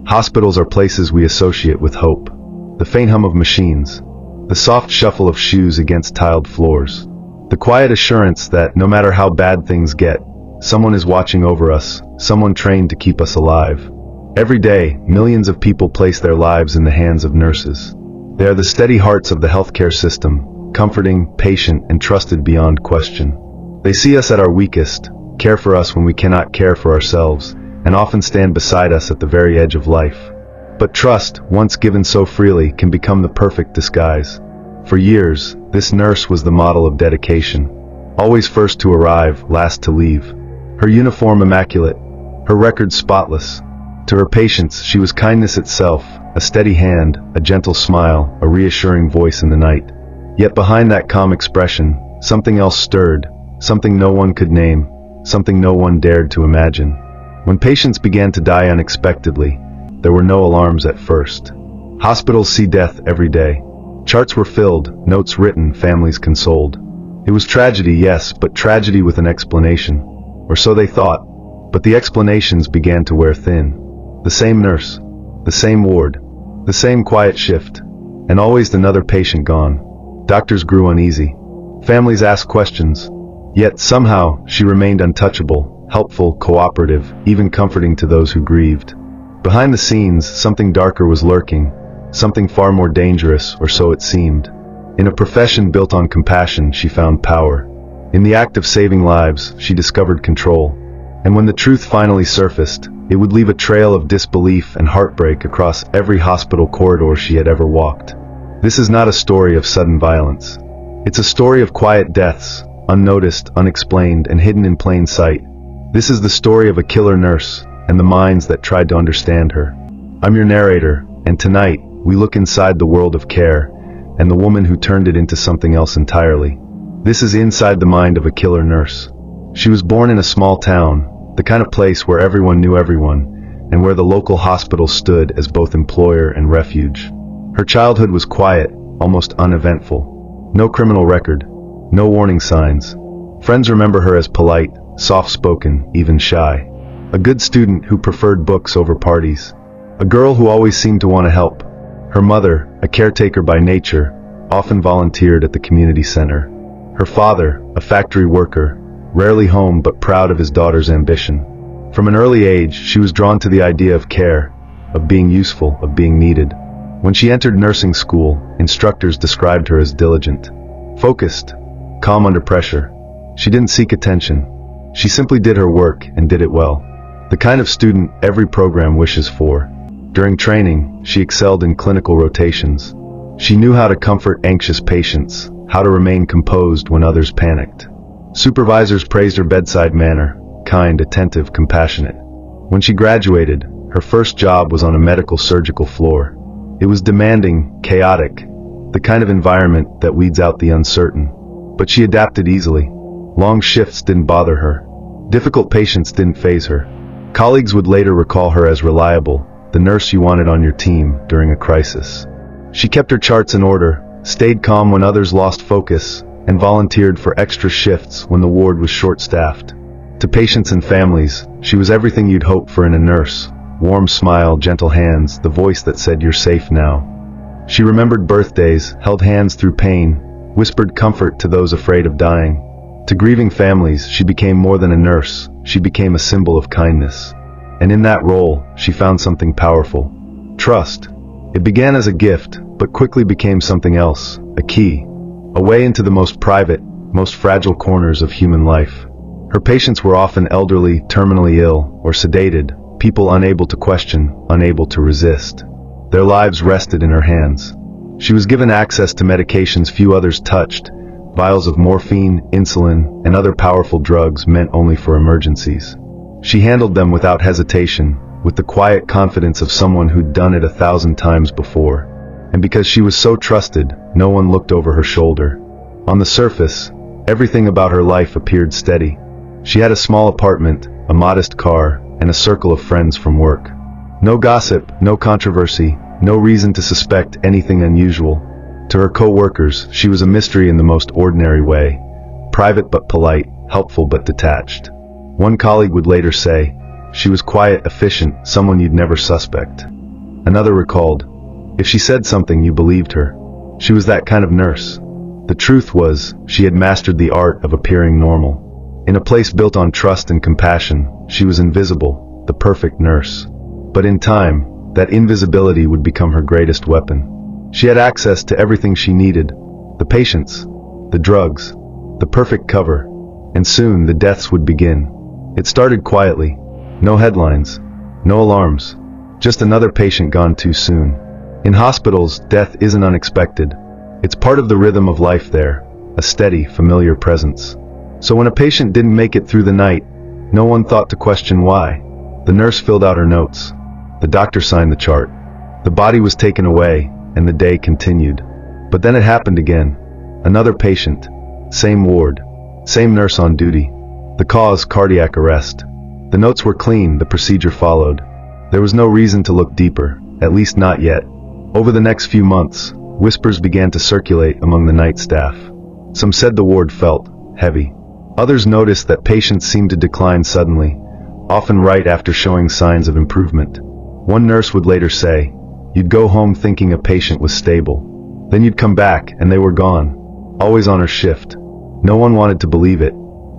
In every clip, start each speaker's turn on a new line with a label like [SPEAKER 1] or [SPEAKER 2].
[SPEAKER 1] Hospitals are places we associate with hope. The faint hum of machines, the soft shuffle of shoes against tiled floors, the quiet assurance that no matter how bad things get, someone is watching over us, someone trained to keep us alive. Every day, millions of people place their lives in the hands of nurses. They are the steady hearts of the healthcare system, comforting, patient, and trusted beyond question. They see us at our weakest, care for us when we cannot care for ourselves, and often stand beside us at the very edge of life. But trust, once given so freely, can become the perfect disguise. For years, this nurse was the model of dedication. Always first to arrive, last to leave. Her uniform immaculate, her record spotless. To her patients, she was kindness itself, a steady hand, a gentle smile, a reassuring voice in the night. Yet behind that calm expression, something else stirred, something no one could name, something no one dared to imagine. When patients began to die unexpectedly, there were no alarms at first. Hospitals see death every day. Charts were filled, notes written, families consoled. It was tragedy, yes, but tragedy with an explanation. Or so they thought. But the explanations began to wear thin. The same nurse, the same ward, the same quiet shift, and always another patient gone. Doctors grew uneasy. Families asked questions. Yet somehow she remained untouchable, helpful, cooperative, even comforting to those who grieved. Behind the scenes, something darker was lurking, something far more dangerous, or so it seemed. In a profession built on compassion, she found power. In the act of saving lives, she discovered control. And when the truth finally surfaced, it would leave a trail of disbelief and heartbreak across every hospital corridor she had ever walked. This is not a story of sudden violence. It's a story of quiet deaths, unnoticed, unexplained, and hidden in plain sight. This is the story of a killer nurse, and the minds that tried to understand her. I'm your narrator, and tonight, we look inside the world of care, and the woman who turned it into something else entirely. This is inside the mind of a killer nurse. She was born in a small town, the kind of place where everyone knew everyone, and where the local hospital stood as both employer and refuge. Her childhood was quiet, almost uneventful. No criminal record, no warning signs. Friends remember her as polite, soft-spoken, even shy. A good student who preferred books over parties. A girl who always seemed to want to help. Her mother, a caretaker by nature, often volunteered at the community center. Her father, a factory worker, rarely home but proud of his daughter's ambition. From an early age, she was drawn to the idea of care, of being useful, of being needed. When she entered nursing school, instructors described her as diligent, focused, calm under pressure. She didn't seek attention. She simply did her work and did it well. The kind of student every program wishes for. During training, she excelled in clinical rotations. She knew how to comfort anxious patients, how to remain composed when others panicked. Supervisors praised her bedside manner, kind, attentive, compassionate. When she graduated, her first job was on a medical surgical floor. It was demanding, chaotic, the kind of environment that weeds out the uncertain. But she adapted easily. Long shifts didn't bother her. Difficult patients didn't faze her. Colleagues would later recall her as reliable, the nurse you wanted on your team during a crisis. She kept her charts in order, stayed calm when others lost focus, and volunteered for extra shifts when the ward was short-staffed. To patients and families, she was everything you'd hope for in a nurse. Warm smile, gentle hands, the voice that said you're safe now. She remembered birthdays, held hands through pain, whispered comfort to those afraid of dying. To grieving families, she became more than a nurse. She became a symbol of kindness. And in that role, she found something powerful. Trust. It began as a gift, but quickly became something else, a key. A way into the most private, most fragile corners of human life. Her patients were often elderly, terminally ill, or sedated, people unable to question, unable to resist. Their lives rested in her hands. She was given access to medications few others touched, vials of morphine, insulin, and other powerful drugs meant only for emergencies. She handled them without hesitation, with the quiet confidence of someone who'd done it 1,000 times before. And because she was so trusted, no one looked over her shoulder. On the surface, everything about her life appeared steady. She had a small apartment, a modest car, and a circle of friends from work. No gossip, no controversy, no reason to suspect anything unusual. To her co-workers, she was a mystery in the most ordinary way. Private but polite, helpful but detached. One colleague would later say, She was quiet, efficient, someone you'd never suspect. Another recalled, if she said something, you believed her. She was that kind of nurse. The truth was, she had mastered the art of appearing normal. In a place built on trust and compassion, she was invisible, the perfect nurse. But in time, that invisibility would become her greatest weapon. She had access to everything she needed, the patients, the drugs, the perfect cover, and soon the deaths would begin. It started quietly. No headlines, no alarms, just another patient gone too soon. In hospitals, death isn't unexpected. It's part of the rhythm of life there, a steady, familiar presence. So when a patient didn't make it through the night, no one thought to question why. The nurse filled out her notes. The doctor signed the chart. The body was taken away, and the day continued. But then it happened again. Another patient, same ward, same nurse on duty. The cause, cardiac arrest. The notes were clean, the procedure followed. There was no reason to look deeper, at least not yet. Over the next few months, whispers began to circulate among the night staff. Some said the ward felt heavy. Others noticed that patients seemed to decline suddenly, often right after showing signs of improvement. One nurse would later say, you'd go home thinking a patient was stable. Then you'd come back and they were gone, always on her shift. No one wanted to believe it.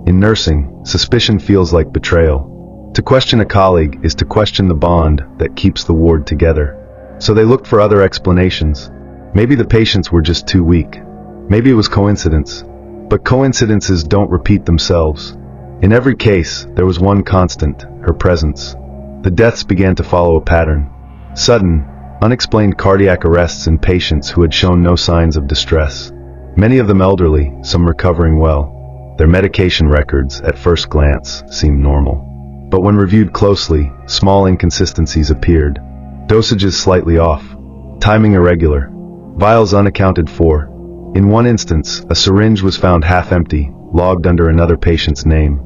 [SPEAKER 1] In nursing, suspicion feels like betrayal. To question a colleague is to question the bond that keeps the ward together. So they looked for other explanations. Maybe the patients were just too weak. Maybe it was coincidence. But coincidences don't repeat themselves. In every case, there was one constant, her presence. The deaths began to follow a pattern. Sudden, unexplained cardiac arrests in patients who had shown no signs of distress. Many of them elderly, some recovering well. Their medication records, at first glance, seemed normal. But when reviewed closely, small inconsistencies appeared. Dosages slightly off. Timing irregular. Vials unaccounted for. In one instance, a syringe was found half empty, logged under another patient's name.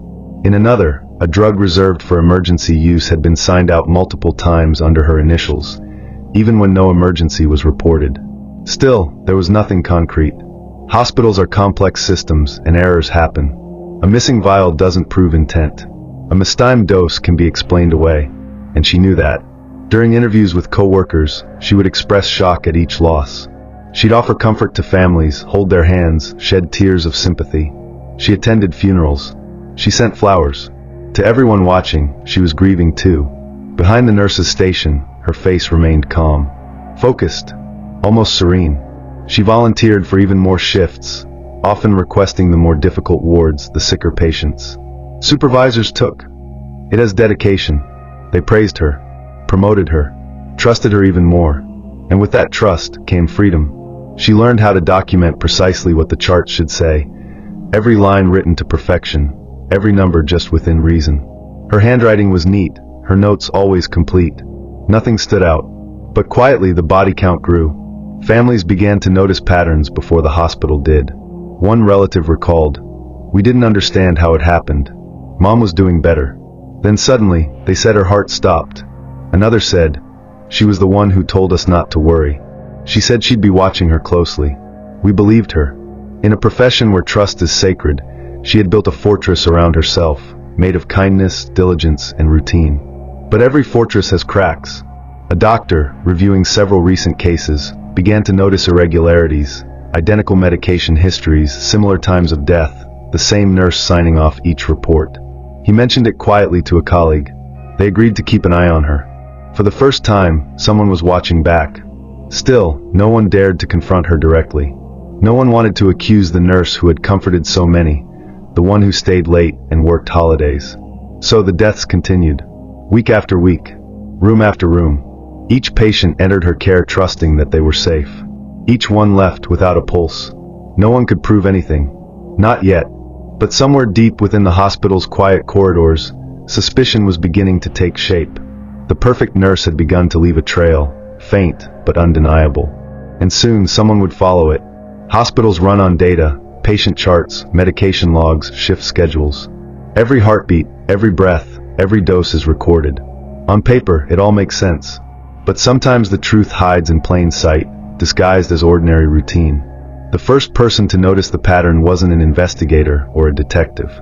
[SPEAKER 1] In another, a drug reserved for emergency use had been signed out multiple times under her initials, even when no emergency was reported. Still, there was nothing concrete. Hospitals are complex systems, and errors happen. A missing vial doesn't prove intent. A mistimed dose can be explained away, and she knew that. During interviews with co-workers, she would express shock at each loss. She'd offer comfort to families, hold their hands, shed tears of sympathy. She attended funerals. She sent flowers. To everyone watching, she was grieving too. Behind the nurse's station, her face remained calm, focused, almost serene. She volunteered for even more shifts, often requesting the more difficult wards, the sicker patients. Supervisors took it as dedication. They praised her, promoted her, trusted her even more. And with that trust came freedom. She learned how to document precisely what the chart should say, every line written to perfection, every number just within reason. Her handwriting was neat, her notes always complete. Nothing stood out. But quietly the body count grew. Families began to notice patterns before the hospital did. One relative recalled, "We didn't understand how it happened. Mom was doing better. Then suddenly, they said her heart stopped." Another said, "She was the one who told us not to worry. She said she'd be watching her closely. We believed her." In a profession where trust is sacred, she had built a fortress around herself, made of kindness, diligence, and routine. But every fortress has cracks. A doctor, reviewing several recent cases, began to notice irregularities, identical medication histories, similar times of death, the same nurse signing off each report. He mentioned it quietly to a colleague. They agreed to keep an eye on her. For the first time, someone was watching back. Still, no one dared to confront her directly. No one wanted to accuse the nurse who had comforted so many, the one who stayed late and worked holidays. So the deaths continued. Week after week, room after room. Each patient entered her care trusting that they were safe. Each one left without a pulse. No one could prove anything. Not yet. But somewhere deep within the hospital's quiet corridors, suspicion was beginning to take shape. The perfect nurse had begun to leave a trail, faint but undeniable. And soon someone would follow it. Hospitals run on data, patient charts, medication logs, shift schedules. Every heartbeat, every breath, every dose is recorded. On paper, it all makes sense. But sometimes the truth hides in plain sight, disguised as ordinary routine. The first person to notice the pattern wasn't an investigator or a detective.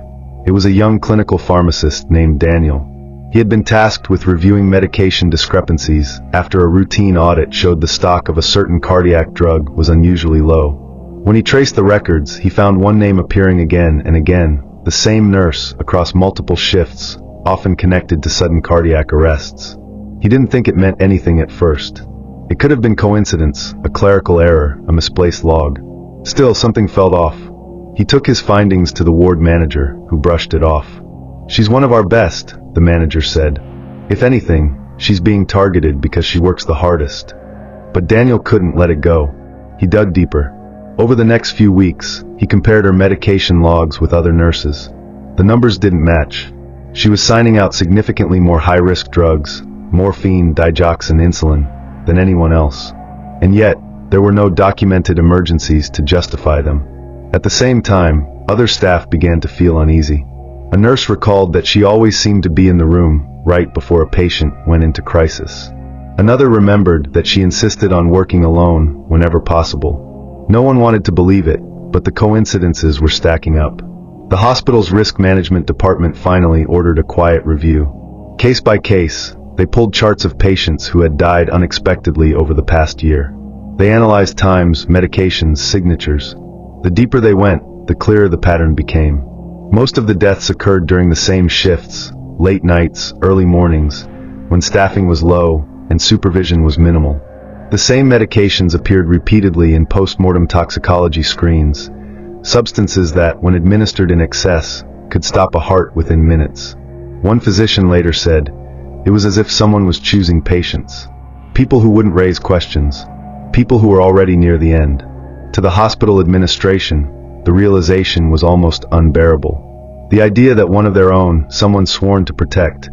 [SPEAKER 1] It was a young clinical pharmacist named Daniel. He had been tasked with reviewing medication discrepancies after a routine audit showed the stock of a certain cardiac drug was unusually low. When he traced the records, he found one name appearing again and again, the same nurse across multiple shifts, often connected to sudden cardiac arrests. He didn't think it meant anything at first. It could have been coincidence, a clerical error, a misplaced log. Still, something felt off. He took his findings to the ward manager, who brushed it off. "She's one of our best," the manager said. "If anything, she's being targeted because she works the hardest." But Daniel couldn't let it go. He dug deeper. Over the next few weeks, he compared her medication logs with other nurses. The numbers didn't match. She was signing out significantly more high-risk drugs, morphine, digoxin, insulin, than anyone else. And yet, there were no documented emergencies to justify them. At the same time, other staff began to feel uneasy. A nurse recalled that she always seemed to be in the room right before a patient went into crisis. Another remembered that she insisted on working alone whenever possible. No one wanted to believe it, but the coincidences were stacking up. The hospital's risk management department finally ordered a quiet review. Case by case, they pulled charts of patients who had died unexpectedly over the past year. They analyzed times, medications, signatures. The deeper they went, the clearer the pattern became. Most of the deaths occurred during the same shifts, late nights, early mornings, when staffing was low and supervision was minimal. The same medications appeared repeatedly in post-mortem toxicology screens, substances that, when administered in excess, could stop a heart within minutes. One physician later said, "It was as if someone was choosing patients. People who wouldn't raise questions. People who were already near the end." To the hospital administration, the realization was almost unbearable. The idea that one of their own, someone sworn to protect,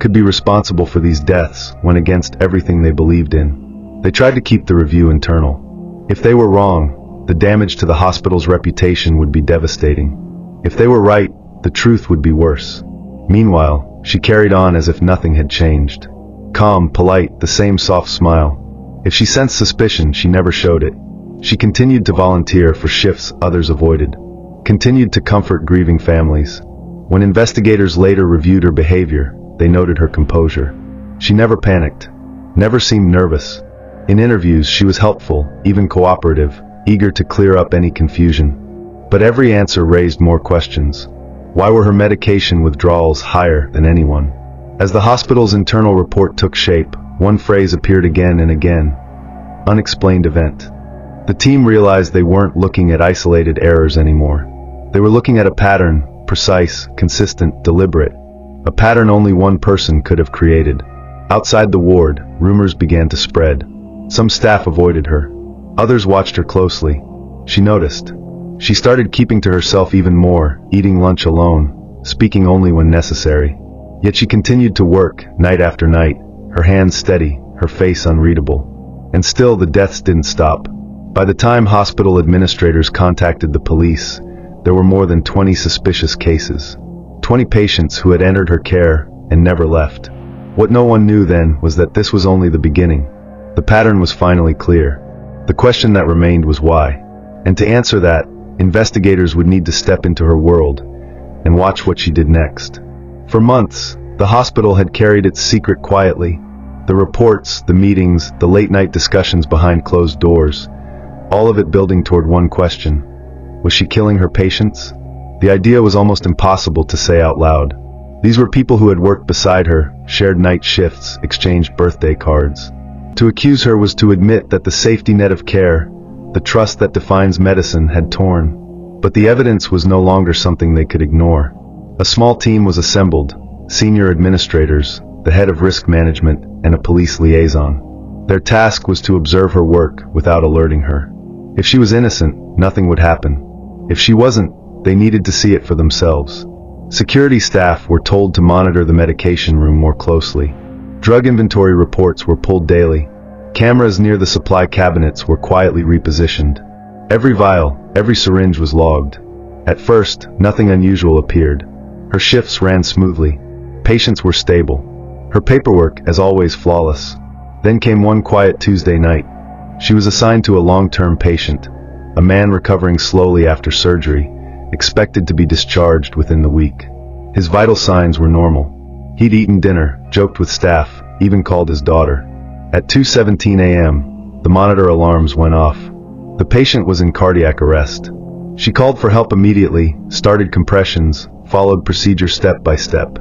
[SPEAKER 1] could be responsible for these deaths went against everything they believed in. They tried to keep the review internal. If they were wrong, the damage to the hospital's reputation would be devastating. If they were right, the truth would be worse. Meanwhile, she carried on as if nothing had changed. Calm, polite, the same soft smile. If she sensed suspicion, she never showed it. She continued to volunteer for shifts others avoided. Continued to comfort grieving families. When investigators later reviewed her behavior, they noted her composure. She never panicked. Never seemed nervous. In interviews, she was helpful, even cooperative, eager to clear up any confusion. But every answer raised more questions. Why were her medication withdrawals higher than anyone? As the hospital's internal report took shape, one phrase appeared again and again: unexplained event. The team realized they weren't looking at isolated errors anymore. They were looking at a pattern, precise, consistent, deliberate. A pattern only one person could have created. Outside the ward, rumors began to spread. Some staff avoided her. Others watched her closely. She noticed. She started keeping to herself even more, eating lunch alone, speaking only when necessary. Yet she continued to work, night after night, her hands steady, her face unreadable. And still the deaths didn't stop. By the time hospital administrators contacted the police, there were more than 20 suspicious cases. 20 patients who had entered her care and never left. What no one knew then was that this was only the beginning. The pattern was finally clear. The question that remained was why. And to answer that, investigators would need to step into her world and watch what she did next. For months, the hospital had carried its secret quietly. The reports, the meetings, the late-night discussions behind closed doors, all of it building toward one question. Was she killing her patients? The idea was almost impossible to say out loud. These were people who had worked beside her, shared night shifts, exchanged birthday cards. To accuse her was to admit that the safety net of care, the trust that defines medicine, had torn. But the evidence was no longer something they could ignore. A small team was assembled, senior administrators, the head of risk management, and a police liaison. Their task was to observe her work without alerting her. If she was innocent, nothing would happen. If she wasn't, they needed to see it for themselves. Security staff were told to monitor the medication room more closely. Drug inventory reports were pulled daily. Cameras near the supply cabinets were quietly repositioned. Every vial, every syringe was logged. At first, nothing unusual appeared. Her shifts ran smoothly. Patients were stable. Her paperwork, as always, flawless. Then came one quiet Tuesday night. She was assigned to a long-term patient, a man recovering slowly after surgery, expected to be discharged within the week. His vital signs were normal. He'd eaten dinner, joked with staff, even called his daughter. At 2:17 a.m., the monitor alarms went off. The patient was in cardiac arrest. She called for help immediately, started compressions, followed procedure step by step.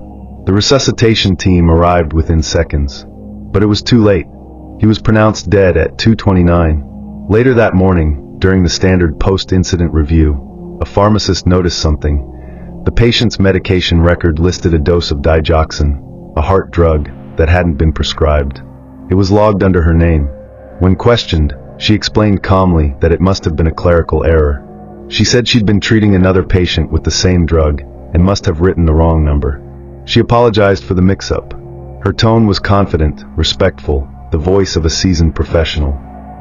[SPEAKER 1] The resuscitation team arrived within seconds. But it was too late. He was pronounced dead at 2:29. Later that morning, during the standard post-incident review, a pharmacist noticed something. The patient's medication record listed a dose of digoxin, a heart drug, that hadn't been prescribed. It was logged under her name. When questioned, she explained calmly that it must have been a clerical error. She said she'd been treating another patient with the same drug and must have written the wrong number. She apologized for the mix-up. Her tone was confident, respectful, the voice of a seasoned professional.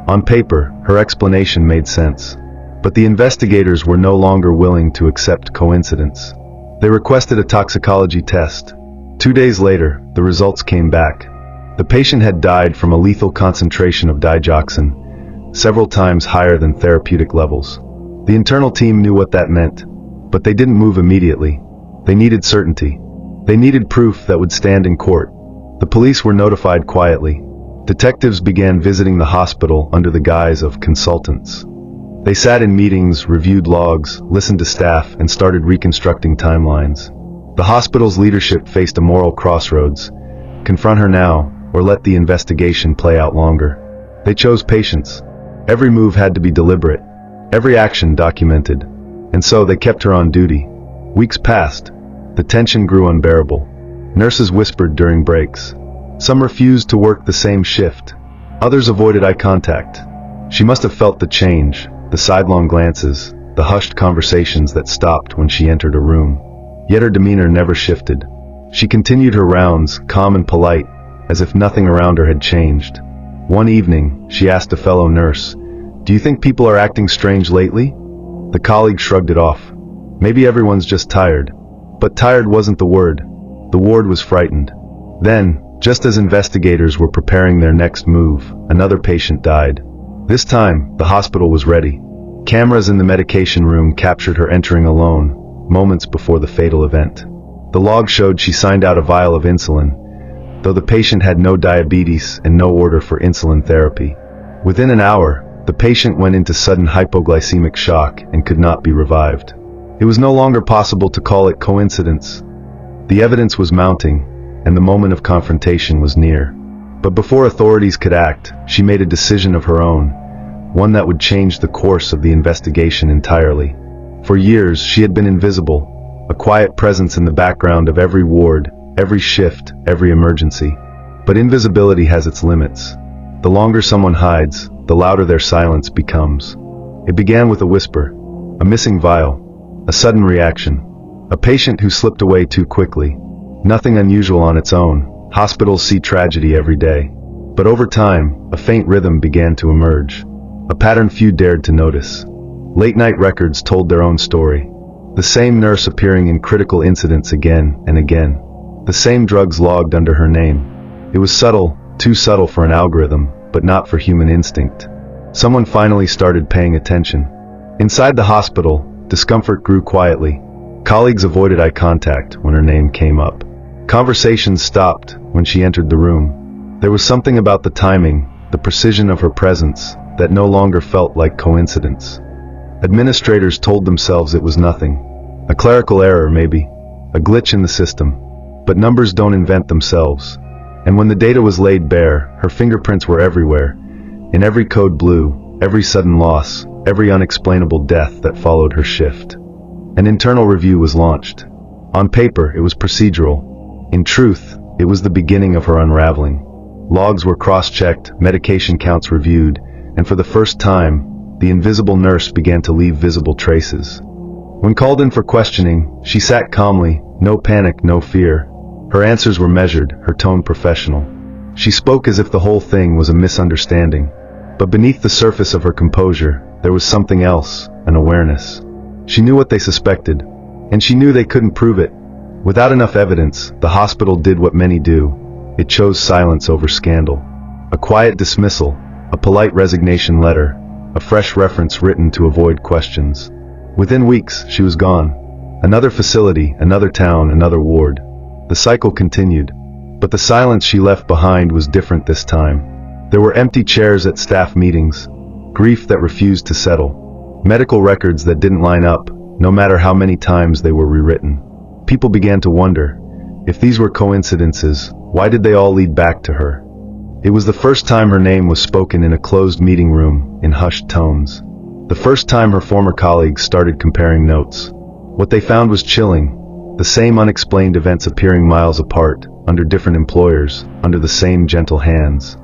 [SPEAKER 1] On paper, her explanation made sense. But the investigators were no longer willing to accept coincidence. They requested a toxicology test. 2 days later, the results came back. The patient had died from a lethal concentration of digoxin, several times higher than therapeutic levels. The internal team knew what that meant, but they didn't move immediately. They needed certainty. They needed proof that would stand in court. The police were notified quietly. Detectives began visiting the hospital under the guise of consultants. They sat in meetings, reviewed logs, listened to staff, and started reconstructing timelines. The hospital's leadership faced a moral crossroads: confront her now, or let the investigation play out longer. They chose patience. Every move had to be deliberate, every action documented, and so they kept her on duty. Weeks passed. The tension grew unbearable. Nurses whispered during breaks. Some refused to work the same shift. Others avoided eye contact. She must have felt the change, the sidelong glances, the hushed conversations that stopped when she entered a room. Yet her demeanor never shifted. She continued her rounds, calm and polite, as if nothing around her had changed. One evening, she asked a fellow nurse, "Do you think people are acting strange lately?" The colleague shrugged it off. "Maybe everyone's just tired." But tired wasn't the word. The ward was frightened. Then, just as investigators were preparing their next move, another patient died. This time, the hospital was ready. Cameras in the medication room captured her entering alone, moments before the fatal event. The log showed she signed out a vial of insulin, though the patient had no diabetes and no order for insulin therapy. Within an hour, the patient went into sudden hypoglycemic shock and could not be revived. It was no longer possible to call it coincidence. The evidence was mounting, and the moment of confrontation was near. But before authorities could act, she made a decision of her own, one that would change the course of the investigation entirely. For years, she had been invisible, a quiet presence in the background of every ward, every shift, every emergency. But invisibility has its limits. The longer someone hides, the louder their silence becomes. It began with a whisper, a missing vial, a sudden reaction, a patient who slipped away too quickly. Nothing unusual on its own. Hospitals see tragedy every day. But over time, a faint rhythm began to emerge, a pattern few dared to notice. Late-night records told their own story. The same nurse appearing in critical incidents again and again. The same drugs logged under her name. It was subtle, too subtle for an algorithm, but not for human instinct. Someone finally started paying attention. Inside the hospital, discomfort grew quietly. Colleagues avoided eye contact when her name came up. Conversations stopped when she entered the room. There was something about the timing, the precision of her presence, that no longer felt like coincidence. Administrators told themselves it was nothing. A clerical error, maybe. A glitch in the system. But numbers don't invent themselves. And when the data was laid bare, her fingerprints were everywhere. In every code blue, every sudden loss, every unexplainable death that followed her shift. An internal review was launched. On paper, it was procedural. In truth, it was the beginning of her unraveling. Logs were cross-checked, medication counts reviewed, and for the first time, the invisible nurse began to leave visible traces. When called in for questioning, she sat calmly, no panic, no fear. Her answers were measured, her tone professional. She spoke as if the whole thing was a misunderstanding. But beneath the surface of her composure, there was something else, an awareness. She knew what they suspected, and she knew they couldn't prove it. Without enough evidence, the hospital did what many do. It chose silence over scandal. A quiet dismissal, a polite resignation letter, a fresh reference written to avoid questions. Within weeks, she was gone. Another facility, another town, another ward. The cycle continued. But the silence she left behind was different this time. There were empty chairs at staff meetings, grief that refused to settle, medical records that didn't line up, no matter how many times they were rewritten. People began to wonder, if these were coincidences, why did they all lead back to her? It was the first time her name was spoken in a closed meeting room, in hushed tones. The first time her former colleagues started comparing notes. What they found was chilling. The same unexplained events appearing miles apart, under different employers, under the same gentle hands.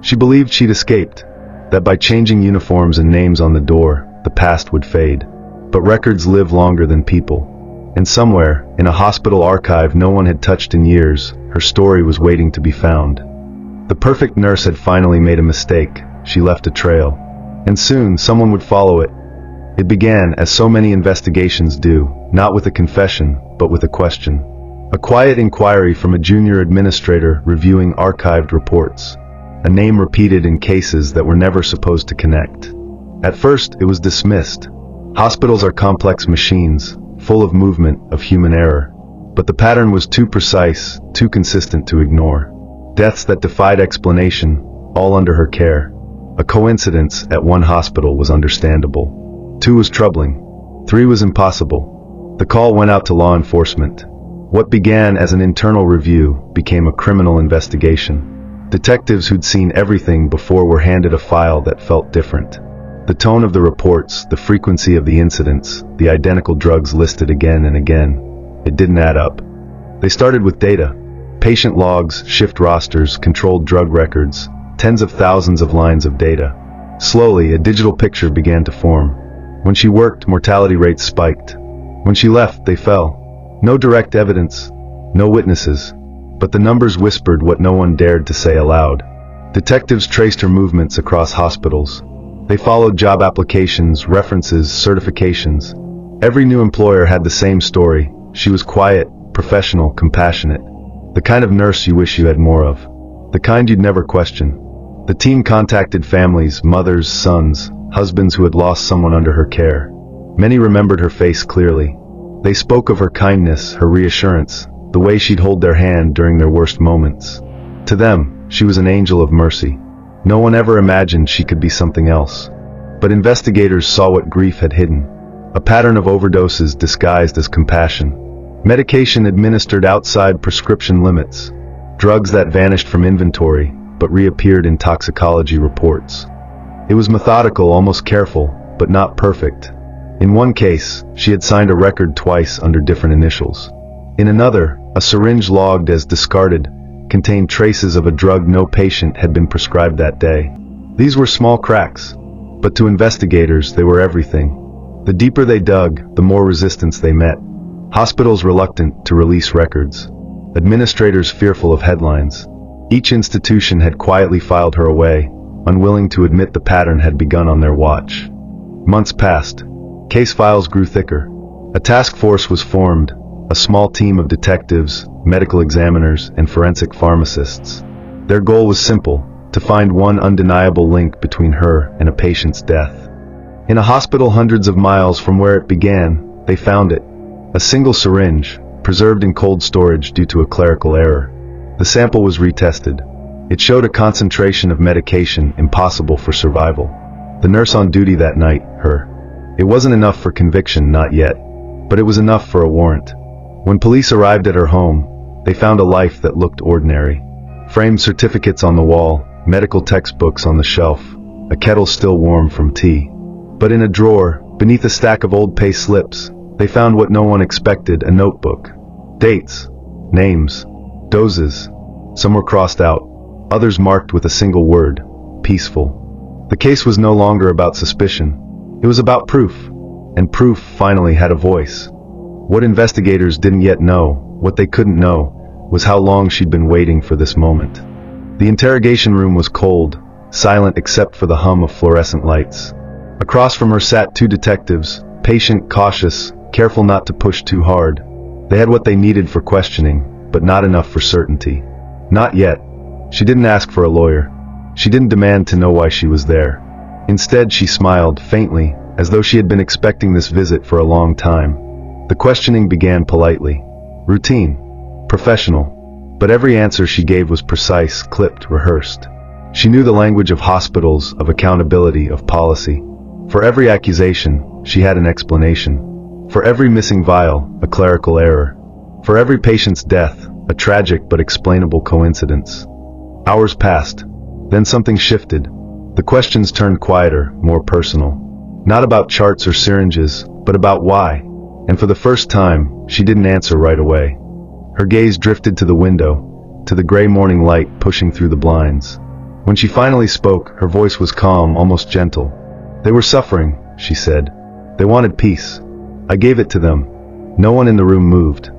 [SPEAKER 1] She believed she'd escaped, that by changing uniforms and names on the door, the past would fade. But records live longer than people. And somewhere, in a hospital archive no one had touched in years, her story was waiting to be found. The perfect nurse had finally made a mistake. She left a trail. And soon, someone would follow it. It began, as so many investigations do, not with a confession, but with a question. A quiet inquiry from a junior administrator reviewing archived reports. A name repeated in cases that were never supposed to connect. At first, it was dismissed. Hospitals are complex machines, full of movement, of human error. But the pattern was too precise, too consistent to ignore. Deaths that defied explanation, all under her care. A coincidence at one hospital was understandable. 2 was troubling. 3 was impossible. The call went out to law enforcement. What began as an internal review became a criminal investigation. Detectives who'd seen everything before were handed a file that felt different. The tone of the reports, the frequency of the incidents, the identical drugs listed again and again. It didn't add up. They started with data. Patient logs, shift rosters, controlled drug records, tens of thousands of lines of data. Slowly, a digital picture began to form. When she worked, mortality rates spiked. When she left, they fell. No direct evidence, no witnesses, but the numbers whispered what no one dared to say aloud. Detectives traced her movements across hospitals. They followed job applications, references, certifications. Every new employer had the same story. She was quiet, professional, compassionate. The kind of nurse you wish you had more of. The kind you'd never question. The team contacted families, mothers, sons, husbands who had lost someone under her care. Many remembered her face clearly. They spoke of her kindness, her reassurance, the way she'd hold their hand during their worst moments. To them, she was an angel of mercy. No one ever imagined she could be something else. But investigators saw what grief had hidden. A pattern of overdoses disguised as compassion. Medication administered outside prescription limits. Drugs that vanished from inventory, but reappeared in toxicology reports. It was methodical, almost careful, but not perfect. In one case, she had signed a record twice under different initials. In another, a syringe logged as discarded contained traces of a drug no patient had been prescribed that day. These were small cracks, but to investigators they were everything. The deeper they dug, the more resistance they met. Hospitals reluctant to release records. Administrators fearful of headlines. Each institution had quietly filed her away, unwilling to admit the pattern had begun on their watch. Months passed. Case files grew thicker. A task force was formed, a small team of detectives, medical examiners, and forensic pharmacists. Their goal was simple, to find one undeniable link between her and a patient's death. In a hospital hundreds of miles from where it began, they found it. A single syringe, preserved in cold storage due to a clerical error. The sample was retested. It showed a concentration of medication impossible for survival. The nurse on duty that night, her. It wasn't enough for conviction, not yet, but it was enough for a warrant. When police arrived at her home, they found a life that looked ordinary. Framed certificates on the wall, medical textbooks on the shelf, a kettle still warm from tea. But in a drawer, beneath a stack of old pay slips, they found what no one expected, a notebook. Dates, names, doses. Some were crossed out, others marked with a single word, peaceful. The case was no longer about suspicion. It was about proof, and proof finally had a voice. What investigators didn't yet know, what they couldn't know, was how long she'd been waiting for this moment. The interrogation room was cold, silent except for the hum of fluorescent lights. Across from her sat 2 detectives, patient, cautious, careful not to push too hard. They had what they needed for questioning, but not enough for certainty. Not yet. She didn't ask for a lawyer. She didn't demand to know why she was there. Instead, she smiled, faintly, as though she had been expecting this visit for a long time. The questioning began politely. Routine. professional. But every answer she gave was precise, clipped, rehearsed. She knew the language of hospitals, of accountability, of policy. For every accusation, she had an explanation. For every missing vial, a clerical error. For every patient's death, a tragic but explainable coincidence. Hours passed. Then something shifted. The questions turned quieter, more personal. Not about charts or syringes, but about why. And for the first time, she didn't answer right away. Her gaze drifted to the window, to the gray morning light pushing through the blinds. When she finally spoke, her voice was calm, almost gentle. "They were suffering," she said. "They wanted peace. I gave it to them." No one in the room moved.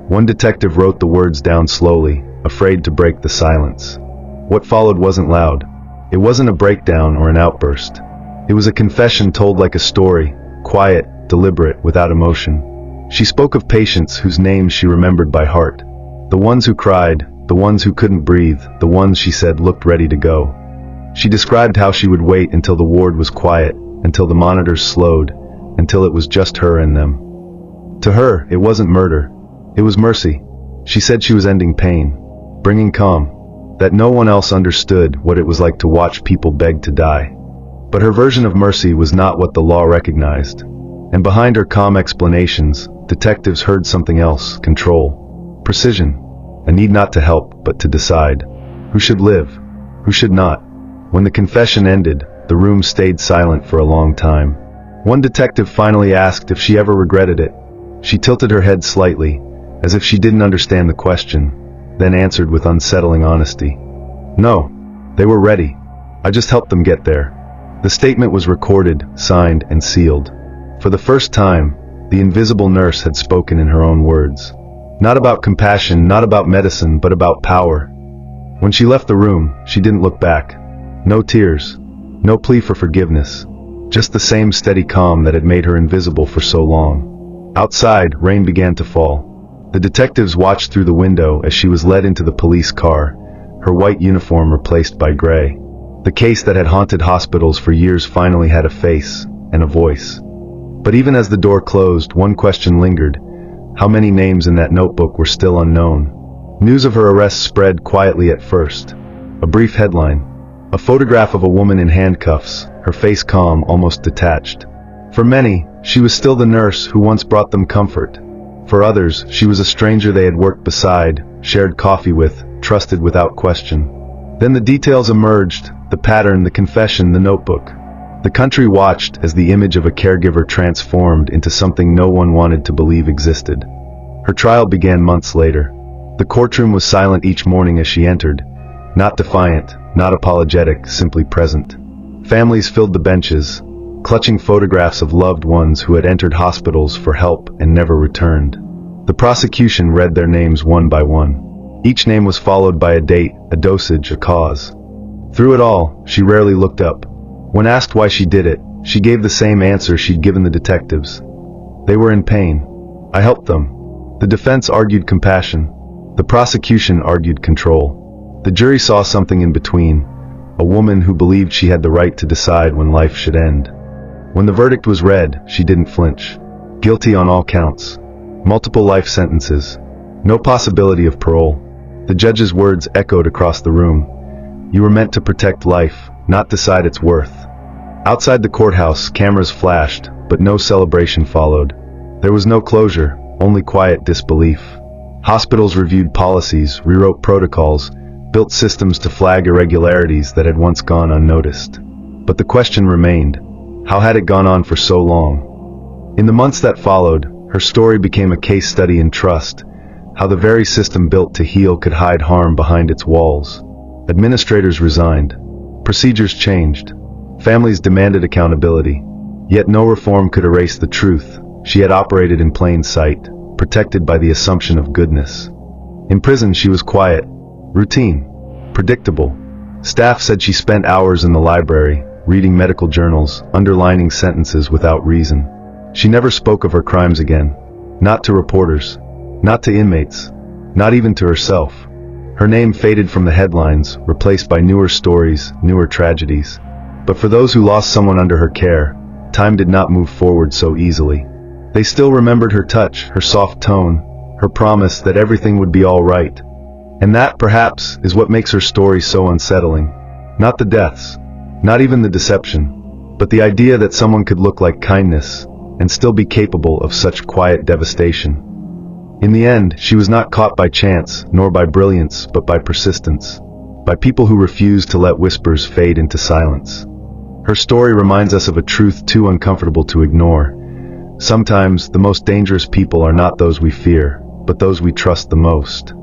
[SPEAKER 1] One detective wrote the words down slowly, afraid to break the silence. What followed wasn't loud. It wasn't a breakdown or an outburst. It was a confession told like a story, quiet, deliberate, without emotion. She spoke of patients whose names she remembered by heart. The ones who cried, the ones who couldn't breathe, the ones she said looked ready to go. She described how she would wait until the ward was quiet, until the monitors slowed, until it was just her and them. To her, it wasn't murder. It was mercy. She said she was ending pain, bringing calm, that no one else understood what it was like to watch people beg to die. But her version of mercy was not what the law recognized. And behind her calm explanations, detectives heard something else: control, precision, a need not to help, but to decide. Who should live? Who should not? When the confession ended, the room stayed silent for a long time. One detective finally asked if she ever regretted it. She tilted her head slightly, as if she didn't understand the question, then answered with unsettling honesty. "No, they were ready. I just helped them get there." The statement was recorded, signed, and sealed. For the first time, the invisible nurse had spoken in her own words. Not about compassion, not about medicine, but about power. When she left the room, she didn't look back. No tears, no plea for forgiveness, just the same steady calm that had made her invisible for so long. Outside, rain began to fall. The detectives watched through the window as she was led into the police car, her white uniform replaced by gray. The case that had haunted hospitals for years finally had a face and a voice. But even as the door closed, one question lingered: how many names in that notebook were still unknown? News of her arrest spread quietly at first. A brief headline. A photograph of a woman in handcuffs, her face calm, almost detached. For many, she was still the nurse who once brought them comfort. For others, she was a stranger they had worked beside, shared coffee with, trusted without question. Then the details emerged: the pattern, the confession, the notebook. The country watched as the image of a caregiver transformed into something no one wanted to believe existed. Her trial began months later. The courtroom was silent each morning as she entered, not defiant, not apologetic, simply present. Families filled the benches, clutching photographs of loved ones who had entered hospitals for help and never returned. The prosecution read their names one by one. Each name was followed by a date, a dosage, a cause. Through it all, she rarely looked up. When asked why she did it, she gave the same answer she'd given the detectives. They were in pain. I helped them. The defense argued compassion. The prosecution argued control. The jury saw something in between, a woman who believed she had the right to decide when life should end. When the verdict was read, she didn't flinch. Guilty on all counts. Multiple life sentences. No possibility of parole. The judge's words echoed across the room. You were meant to protect life, not decide its worth. Outside the courthouse, cameras flashed, but no celebration followed. There was no closure, only quiet disbelief. Hospitals reviewed policies, rewrote protocols, built systems to flag irregularities that had once gone unnoticed. But the question remained: how had it gone on for so long? In the months that followed, her story became a case study in trust, how the very system built to heal could hide harm behind its walls. Administrators resigned. Procedures changed. Families demanded accountability. Yet no reform could erase the truth. She had operated in plain sight, protected by the assumption of goodness. In prison, she was quiet, routine, predictable. Staff said she spent hours in the library, reading medical journals, underlining sentences without reason. She never spoke of her crimes again. Not to reporters. Not to inmates. Not even to herself. Her name faded from the headlines, replaced by newer stories, newer tragedies. But for those who lost someone under her care, time did not move forward so easily. They still remembered her touch, her soft tone, her promise that everything would be all right. And that, perhaps, is what makes her story so unsettling. Not the deaths, not even the deception, but the idea that someone could look like kindness and still be capable of such quiet devastation. In the end, she was not caught by chance, nor by brilliance, but by persistence, by people who refused to let whispers fade into silence. Her story reminds us of a truth too uncomfortable to ignore. Sometimes, the most dangerous people are not those we fear, but those we trust the most.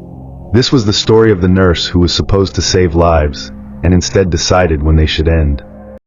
[SPEAKER 1] This was the story of the nurse who was supposed to save lives, and instead decided when they should end.